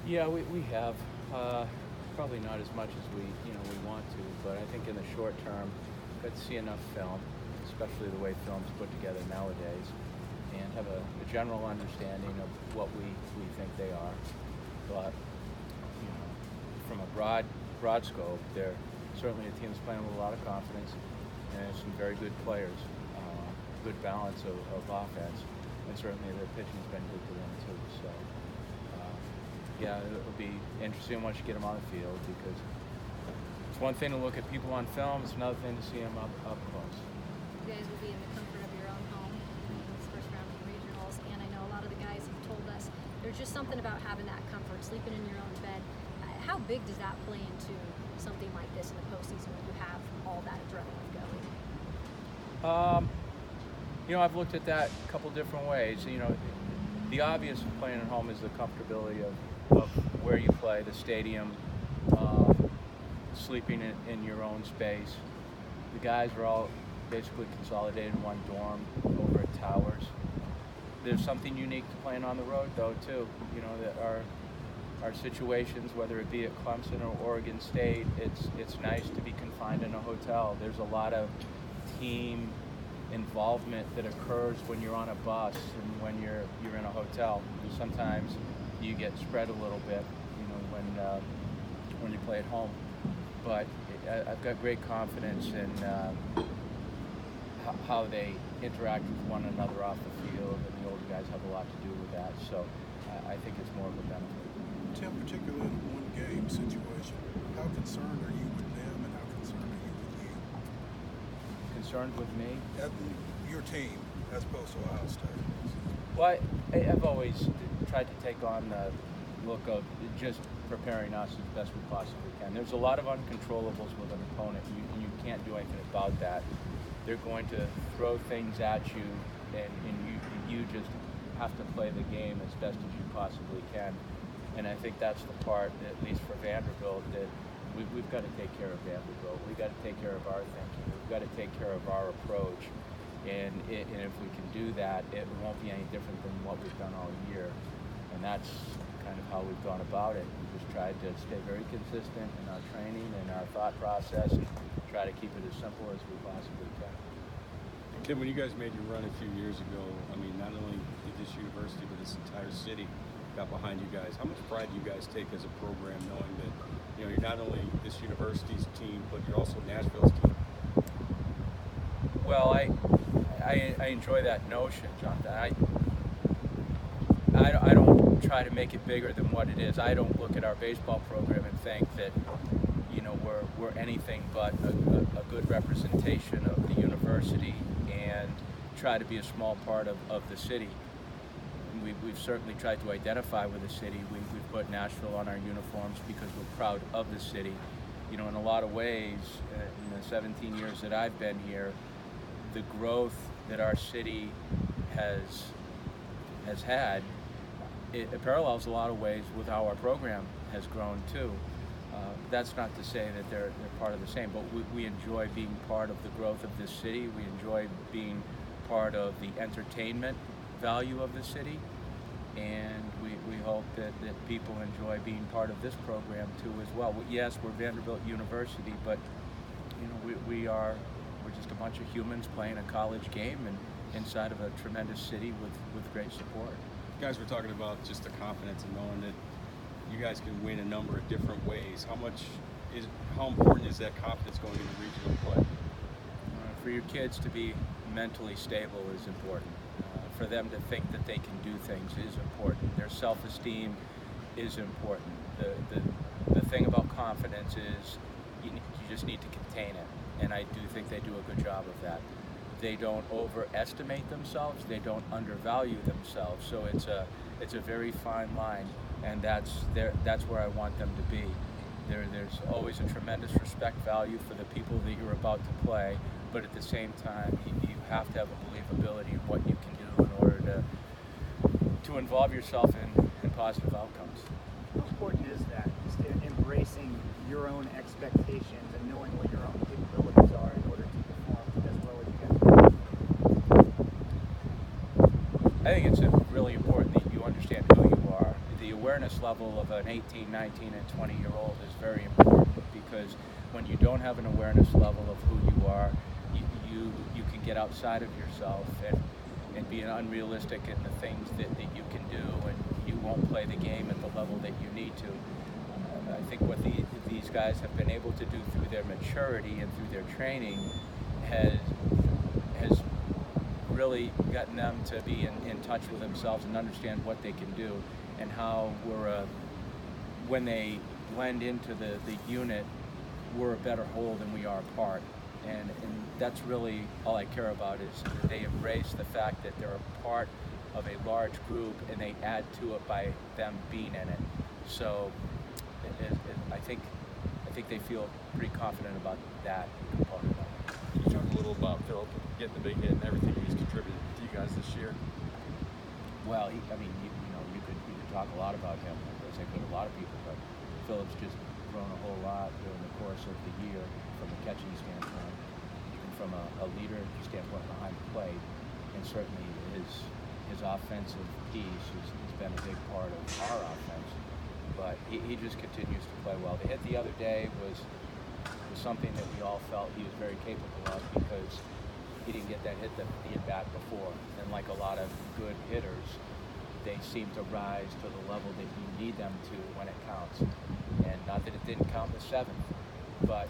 Yeah, we have. Probably not as much as we want to, but I think in the short term, got to see enough film, especially the way film's put together nowadays, and have a general understanding of what we think they are. But from a broad scope, they're certainly a team that's playing with a lot of confidence and some very good players, good balance of offense, and certainly their pitching's been good to them too. So. Yeah, it'll be interesting once you get them on the field, because it's one thing to look at people on film, it's another thing to see them up close. You guys will be in the comfort of your own home playing this first round of regionals, and I know a lot of the guys have told us there's just something about having that comfort, sleeping in your own bed. How big does that play into something like this in the postseason when you have all that adrenaline going? I've looked at that a couple different ways. The obvious of playing at home is the comfortability of where you play, the stadium, sleeping in your own space. The guys are all basically consolidated in one dorm over at Towers. There's something unique to playing on the road, though, too. That our situations, whether it be at Clemson or Oregon State, it's nice to be confined in a hotel. There's a lot of team involvement that occurs when you're on a bus and when you're in a hotel. Sometimes you get spread a little bit, when you play at home. But I've got great confidence in how they interact with one another off the field, and the older guys have a lot to do with that. So I think it's more of a benefit. Tim, particularly in a one-game situation, how concerned are you with them, and how concerned are you with you? Concerned with me? Your team, as opposed to Ohio State. Well, I've always tried to take on the look of just preparing us as best we possibly can. There's a lot of uncontrollables with an opponent, and you can't do anything about that. They're going to throw things at you, and you just have to play the game as best as you possibly can. And I think that's the part, at least for Vanderbilt, that we've got to take care of Vanderbilt. We've got to take care of our thinking. We've got to take care of our approach. And if we can do that, it won't be any different than what we've done all year. And that's kind of how we've gone about it. We just tried to stay very consistent in our training and our thought process, and try to keep it as simple as we possibly can. Tim, when you guys made your run a few years ago, I mean, not only did this university, but this entire city got behind you guys. How much pride do you guys take as a program, knowing that you're not only this university's team, but you're also Nashville's team? Well, I enjoy that notion, Jonathan. I don't try to make it bigger than what it is. I don't look at our baseball program and think that we're anything but a good representation of the university, and try to be a small part of the city. We've certainly tried to identify with the city. We've put Nashville on our uniforms because we're proud of the city. In a lot of ways, in the 17 years that I've been here, the growth that our city has had, it parallels a lot of ways with how our program has grown too. That's not to say that they're part of the same, but we enjoy being part of the growth of this city. We enjoy being part of the entertainment value of the city, and we hope that people enjoy being part of this program too as well. Yes, we're Vanderbilt University, but we're just a bunch of humans playing a college game and inside of a tremendous city with great support. You guys were talking about just the confidence and knowing that you guys can win a number of different ways. How important is that confidence going into regional play? For your kids to be mentally stable is important. For them to think that they can do things is important. Their self-esteem is important. The thing about confidence is you just need to contain it, and I do think they do a good job of that. They don't overestimate themselves. They don't undervalue themselves. So it's a very fine line, and that's where I want them to be. There's always a tremendous respect value for the people that you're about to play, but at the same time, you have to have a believability in what you can do in order to involve yourself in positive outcomes. How important is that, just embracing your own expectations and knowing what your own capabilities are in order to perform as well as you can? I think it's really important that you understand who you are. The awareness awareness level of an 18, 19, and 20-year-old is very important, because when you don't have an awareness level of who you are, you can get outside of yourself and be unrealistic in the things that you can do, and you won't play the game at the level that you need to. I think what these guys have been able to do through their maturity and through their training has really gotten them to be in touch with themselves and understand what they can do, and how when they blend into the unit, we're a better whole than we are apart. And that's really all I care about, is they embrace the fact that they're a part of a large group, and they add to it by them being in it. So I think they feel pretty confident about that component of it. Can you talk a little about Philip getting the big hit and everything he's contributed to you guys this year? Well, you could talk a lot about him, as I could a lot of people, but Philip's just grown a whole lot during the course of the year, from a catching standpoint, even from a leader standpoint behind the plate, and certainly his offensive piece has been a big part of our offense. But he just continues to play well. The hit the other day was something that we all felt he was very capable of, because he didn't get that hit the at-bat before. And like a lot of good hitters, they seem to rise to the level that you need them to when it counts. And not that it didn't count in the seventh, but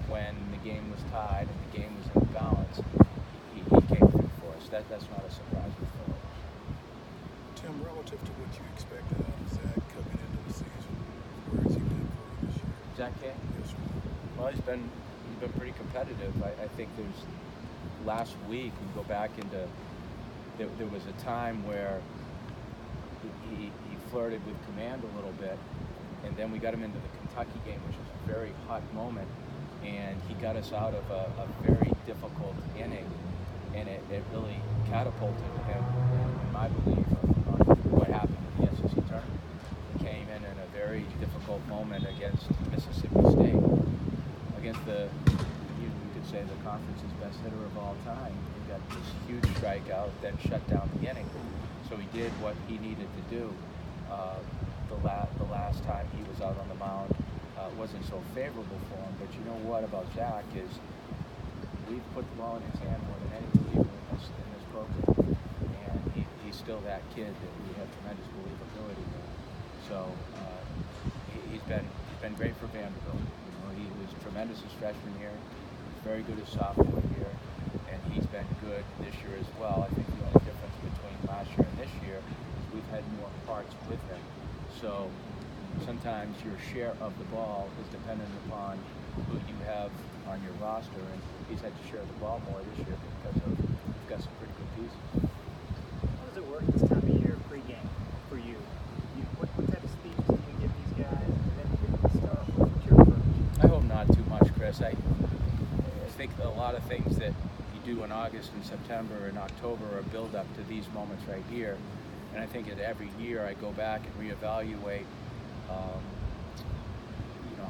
when the game was tied and the game was in balance, he came through for us. That's not a surprise with Philip. Tim, relative to what you expected out of Zach coming into the season, where has he been for you this year? Zach K? Yes, sir. Well, he's been pretty competitive. I think last week we go back into, there was a time where he flirted with command a little bit, and then we got him into the Kentucky game, which was a very hot moment, and he got us out of a very difficult inning, and it really catapulted him, in my belief, on what happened in the SEC tournament. He came in a very difficult moment against Mississippi State, against you could say the conference's best hitter of all time. He got this huge strikeout, then shut down the inning. So he did what he needed to do. The last time he was out on the mound wasn't so favorable for him. But you know what about Zach is, we've put the ball in his hand more than any reliever in this program, and he's still that kid that we have tremendous believability in. So he's been great for Vanderbilt. He was tremendous his freshman year. He was very good his sophomore year, and he's been good this year as well. I think the only difference between last year and this year is we've had more parts with him. So sometimes your share of the ball is dependent upon who you have on your roster, and he's had to share the ball more this year because we've got some pretty good pieces. How does it work this time of year pregame for you? What type of speech do you give these guys? And then you get the stuff. What's your approach? I hope not too much, Chris. I think a lot of things that you do in August and September and October are build up to these moments right here. And I think that every year I go back and reevaluate,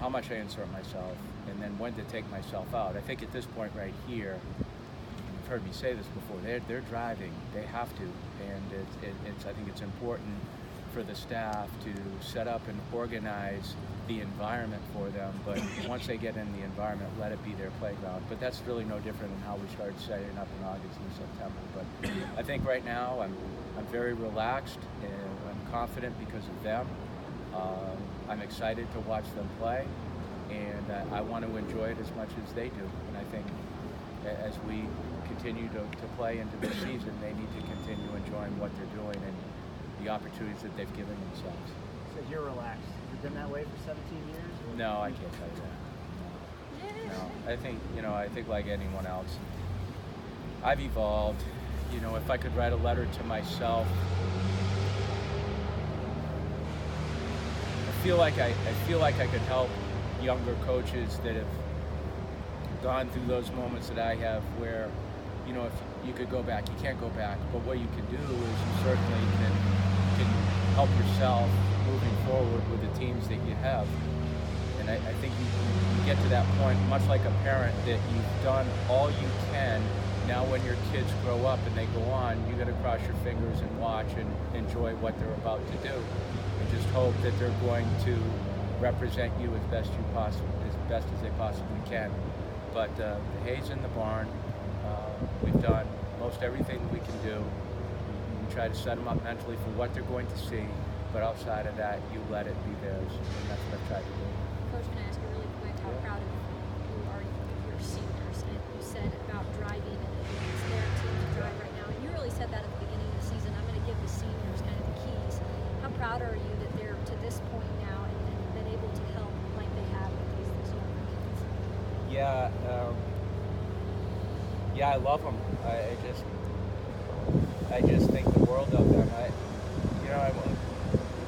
how much I insert myself, and then when to take myself out. I think at this point right here, you've heard me say this before, they're driving, they have to, and I think it's important for the staff to set up and organize the environment for them, but once they get in the environment, let it be their playground. But that's really no different than how we started setting up in August and September. But I think right now I'm very relaxed, and I'm confident because of them. I'm excited to watch them play, and I want to enjoy it as much as they do. And I think as we continue to play into the season, they need to continue enjoying what they're doing and the opportunities that they've given themselves. So you're relaxed. Has it been that way for 17 years? Or? No, I can't tell you that. No. I think like anyone else, I've evolved. If I could write a letter to myself, I feel like I could help younger coaches that have gone through those moments that I have, where, if you could go back, you can't go back, but what you can do is you certainly can help yourself moving forward with the teams that you have. And I think you get to that point, much like a parent, that you've done all you can Now when your kids grow up and they go on, you got to cross your fingers and watch and enjoy what they're about to do, and just hope that they're going to represent you as best as they possibly can. But the hay's in the barn. We've done most everything we can do. We try to set them up mentally for what they're going to see, but outside of that, you let it be theirs, and that's what I've tried to do. Coach, can I ask you really quick, how proud of you are you of your seniors? And you said about driving, and it's their team to drive right now, and you really said that at the beginning of the season. I'm going to give the seniors kind of the keys. How proud are you that they're to this point now and been able to help like they have with these younger kids? Yeah, I love them. I just think the world of them.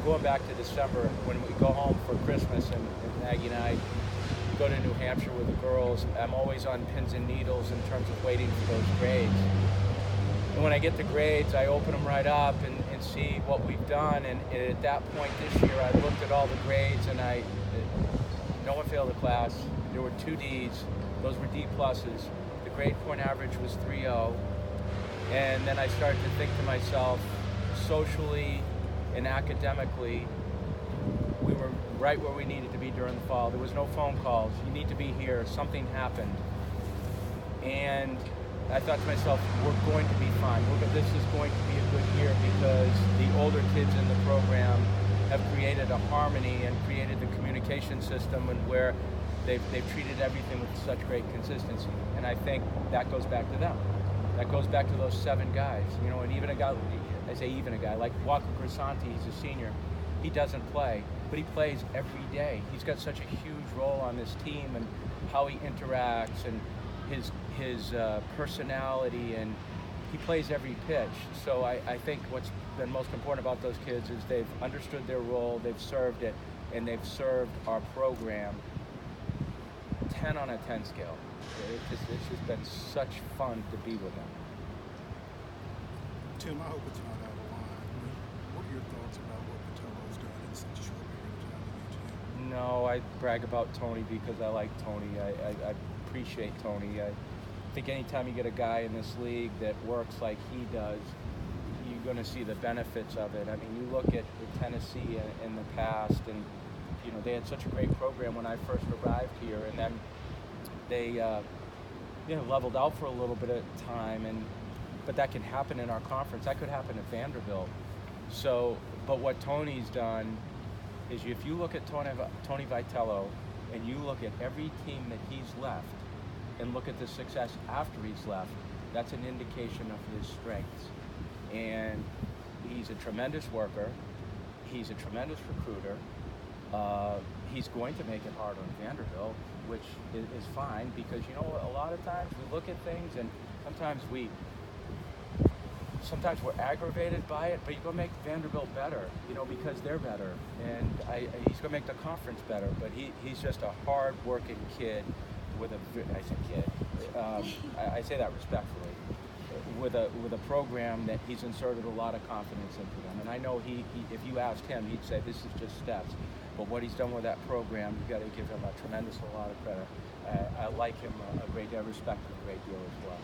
Going back to December when we go home for Christmas and Maggie and I go to New Hampshire with the girls, I'm always on pins and needles in terms of waiting for those grades. And when I get the grades, I open them right up and see what we've done. And at that point this year, I looked at all the grades and no one failed the class. There were 2 Ds. Those were D pluses. The grade point average was 3.0. And then I started to think to myself, socially and academically, we were right where we needed to be during the fall. There was no phone calls. You need to be here. Something happened. And I thought to myself, we're going to be fine. This is going to be a good year because the older kids in the program have created a harmony and created the communication system and where they've treated everything with such great consistency. And I think that goes back to them. That goes back to those 7 guys, and even a guy, I say even a guy, like Walker Grisanti, he's a senior. He doesn't play, but he plays every day. He's got such a huge role on this team and how he interacts and his personality, and he plays every pitch. So I think what's been most important about those kids is they've understood their role, they've served it, and they've served our program 10 on a 10 scale. It's just been such fun to be with them. Tim, I hope it's not out of line, but what are your thoughts about what Patello's done in such a short period of time in your team? No, I brag about Tony because I like Tony. I appreciate Tony. I think anytime you get a guy in this league that works like he does, you're going to see the benefits of it. I mean, you look at Tennessee in the past, and they had such a great program when I first arrived here, and then they leveled out for a little bit of time, but that can happen in our conference. That could happen at Vanderbilt. So, but what Tony's done is, if you look at Tony Vitello and you look at every team that he's left and look at the success after he's left, that's an indication of his strengths. And he's a tremendous worker. He's a tremendous recruiter. He's going to make it hard on Vanderbilt, which is fine, because a lot of times we look at things and sometimes we're aggravated by it, but you're going to make Vanderbilt better, because they're better, and he's going to make the conference better. But he's just a hard-working kid with I say that respectfully, with a program that he's inserted a lot of confidence into them. And I know if you asked him, he'd say this is just steps. But what he's done with that program, you got to give him a lot of credit. I like him a great deal, I respect him a great deal as well.